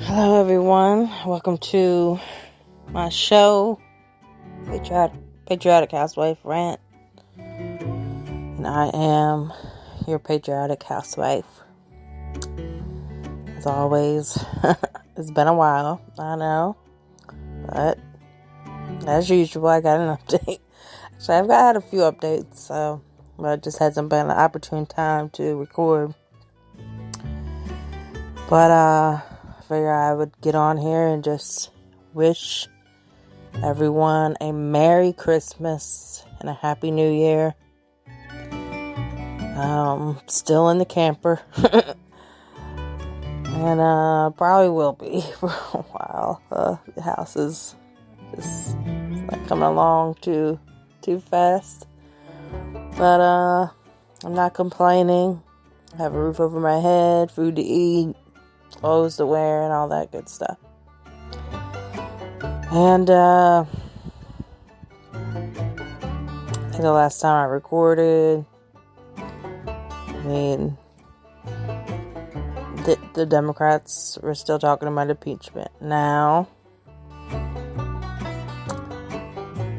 Hello everyone, welcome to my show, Patriotic Housewife Rant, and I am your Patriotic Housewife. As always, it's been a while, I know, but as usual, I got an update. Actually, I've had a few updates, but it just hasn't been an opportune time to record. But I figured I would get on here and just wish everyone a Merry Christmas and a Happy New Year. Still in the camper. And probably will be for a while. The house is just not coming along too fast. But I'm not complaining. I have a roof over my head, food to eat, clothes to wear, and all that good stuff. And I think the last time I recorded, the Democrats were still talking about impeachment. Now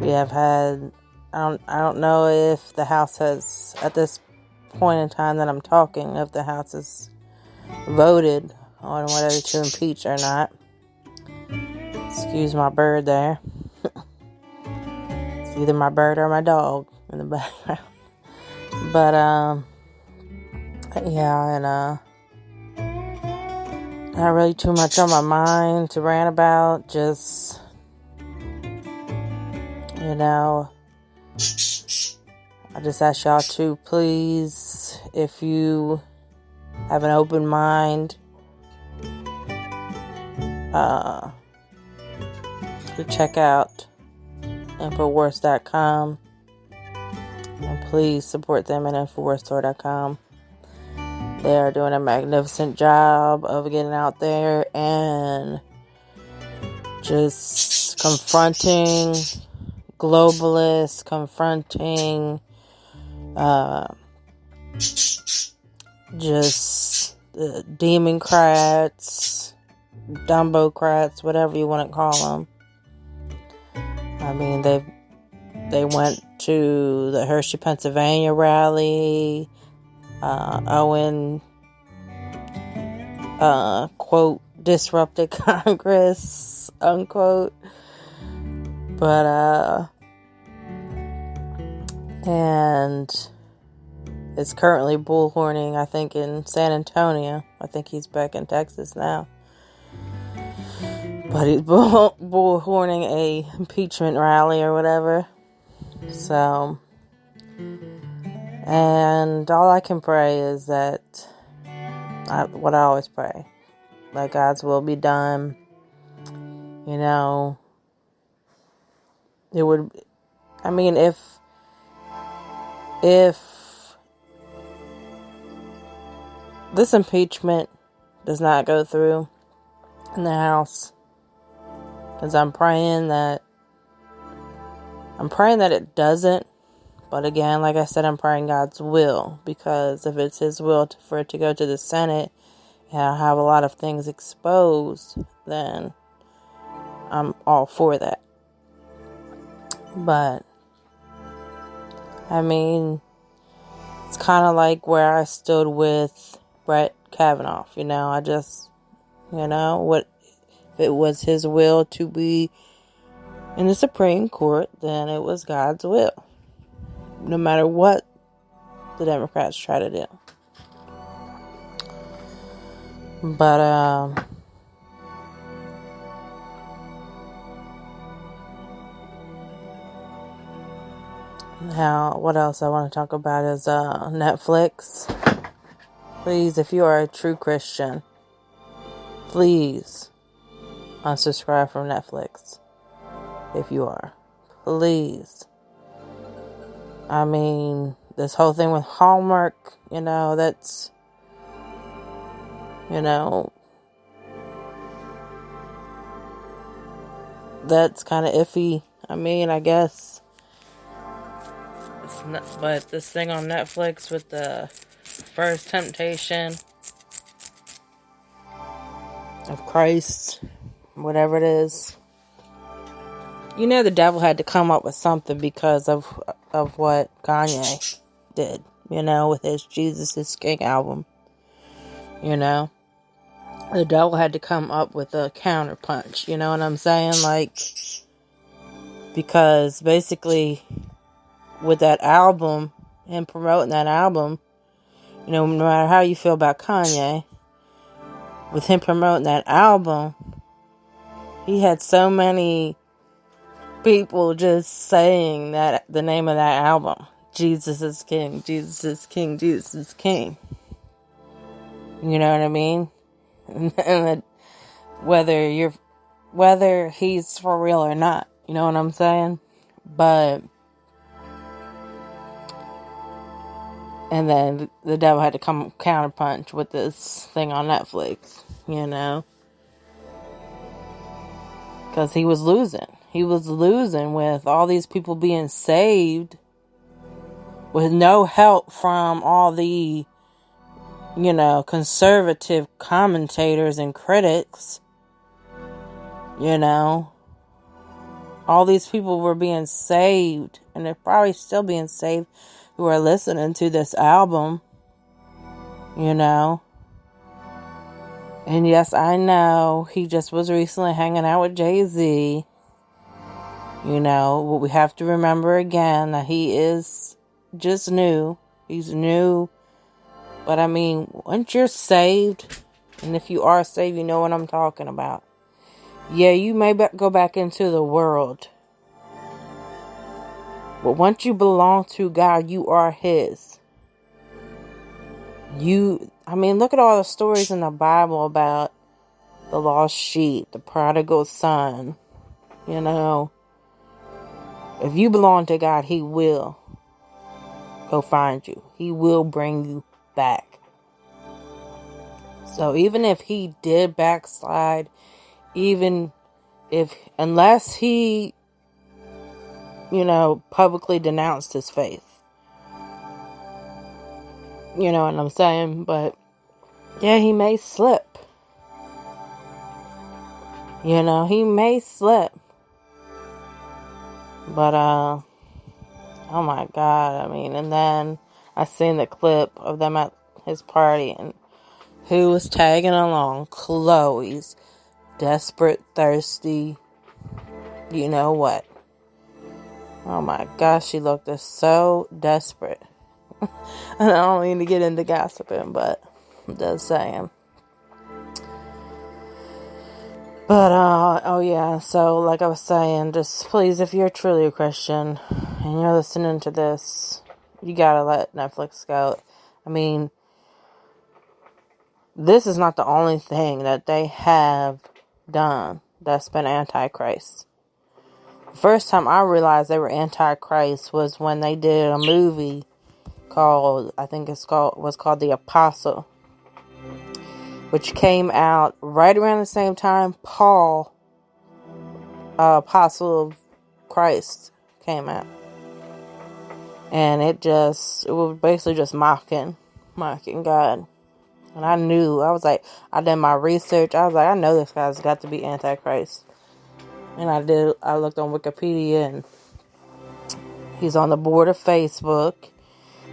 we have had, I don't know if the House has, at this point in time that I'm talking, if the House has voted on whether to impeach or not. Excuse my bird there. It's either my bird or my dog in the background. But yeah, and not really too much on my mind to rant about. Just, I just ask y'all to please, if you have an open mind, to check out Infowars.com, and please support them at InfoWarsStore.com. They are doing a magnificent job of getting out there and just confronting globalists, confronting just Democrats, Dumbocrats, whatever you want to call them. I mean, they went to the Hershey, Pennsylvania rally. Owen, quote, disrupted Congress, unquote. But, and is currently bullhorning, I think, in San Antonio. I think he's back in Texas now. But he's bullhorning a impeachment rally or whatever. So, and all I can pray is that, what I always pray, that God's will be done. It would, I mean, if this impeachment does not go through in the House, because I'm praying that it doesn't, But again, like I said, I'm praying God's will, because if it's His will for it to go to the Senate and I'll have a lot of things exposed, then I'm all for that. But I mean, it's kind of like where I stood with Brett Kavanaugh. I just, what if it was his will to be in the Supreme Court, then it was God's will, no matter what the Democrats try to do. But now what else I want to talk about is Netflix. Please, if you are a true Christian, please unsubscribe from Netflix. If you are, please. I mean, this whole thing with Hallmark, that's, that's kind of iffy. I mean, I guess. It's not, but this thing on Netflix with the first temptation of Christ, whatever it is. The devil had to come up with something because of what Kanye did, with his Jesus is King album. The devil had to come up with a counterpunch, you know what I'm saying? Like, because basically with that album and promoting that album, no matter how you feel about Kanye, with him promoting that album, he had so many people just saying that the name of that album, Jesus is King, Jesus is King, Jesus is King. You know what I mean? And whether he's for real or not, you know what I'm saying? But and then the devil had to come counterpunch with this thing on Netflix, because he was losing. He was losing with all these people being saved with no help from all the, conservative commentators and critics. All these people were being saved, and they're probably still being saved, who are listening to this album. And yes, I know he just was recently hanging out with Jay-Z. But we have to remember again that he is just new. He's new. But I mean, once you're saved, and if you are saved, you know what I'm talking about. Yeah, you may go back into the world. But once you belong to God, you are His. Look at all the stories in the Bible about the lost sheep, the prodigal son. If you belong to God, He will go find you. He will bring you back. So even if he did backslide, unless he, publicly denounced his faith. You know what I'm saying? But, yeah, he may slip. He may slip. But, oh my God, and then I seen the clip of them at his party, and who was tagging along? Chloe's desperate, thirsty, you know what? Oh my gosh, she looked so desperate. And I don't mean to get into gossiping, but I'm just saying. But, oh yeah, so like I was saying, just please, if you're truly a Christian and you're listening to this, you gotta let Netflix go. This is not the only thing that they have done that's been anti-Christ. The first time I realized they were anti-Christ was when they did a movie called The Apostle, which came out right around the same time Paul, Apostle of Christ, came out. And it was basically just mocking God. And I did my research. I was like, I know this guy's got to be Antichrist. And I looked on Wikipedia, and he's on the board of Facebook.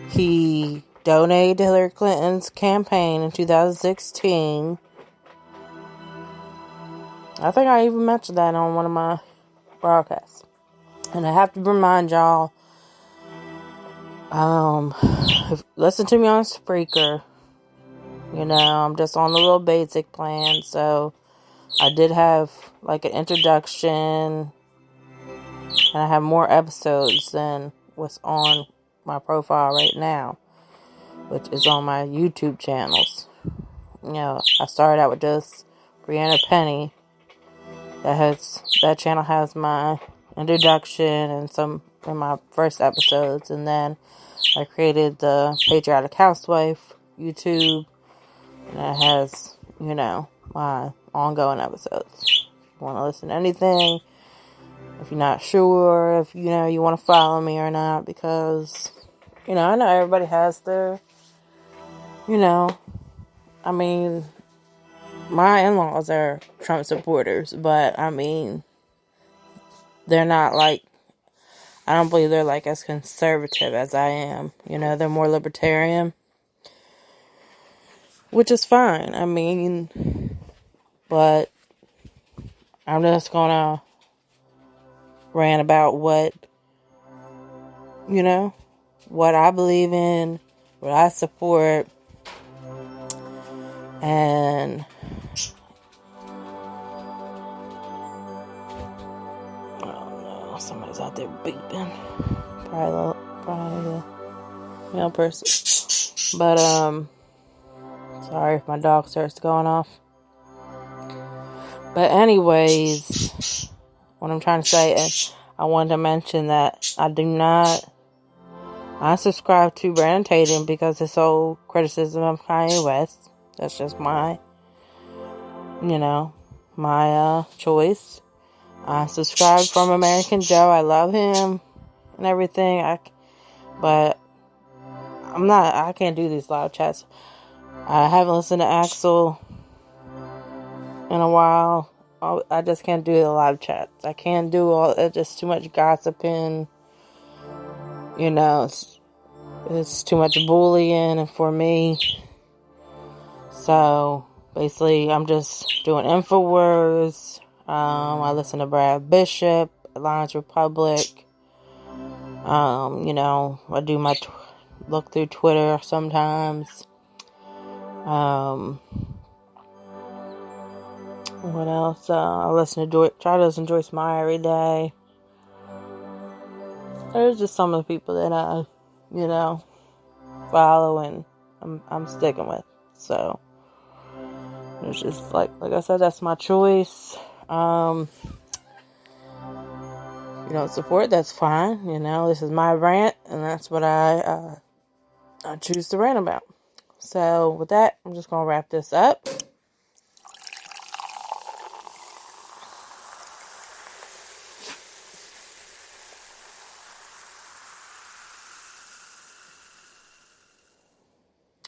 He donated to Hillary Clinton's campaign in 2016. I think I even mentioned that on one of my broadcasts. And I have to remind y'all, listen to me on Spreaker. I'm just on the little basic plan, so I did have like an introduction, and I have more episodes than what's on my profile right now, which is on my YouTube channels. I started out with just Brianna Penny. That channel has my introduction and some in my first episodes, and then I created the Patriotic Housewife YouTube, and it has, my ongoing episodes. If you want to listen to anything, if you're not sure if, you want to follow me or not, because, I know everybody has their, my in-laws are Trump supporters, but, they're not I don't believe they're as conservative as I am. They're more libertarian, which is fine. But I'm just gonna rant about what I believe in, what I support, and somebody's out there beeping. Probably the male person. But, sorry if my dog starts going off. But anyways, what I'm trying to say is, I wanted to mention that I subscribe to Brandon Tatum because his whole criticism of Kanye West. That's just my choice. I subscribe from American Joe. I love him and everything. But I can't do these live chats. I haven't listened to Axel in a while. I just can't do the live chats. I can't do it's just too much gossiping. It's too much bullying for me. So, basically, I'm just doing InfoWars. I listen to Brad Bishop, Alliance Republic. I do my look through Twitter sometimes. What else? I try to listen to Joyce Meyer every day. There's just some of the people that I, follow and I'm sticking with. So, it's just like I said, that's my choice. If you don't support, that's fine. This is my rant, and that's what I choose to rant about. So, with that, I'm just going to wrap this up.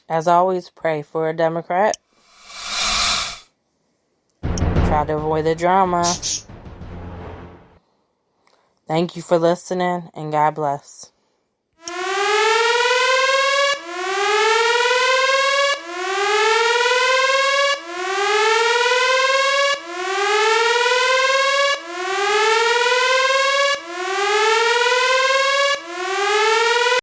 As always, pray for a Democrat. Try to avoid the drama. Thank you for listening, and God bless.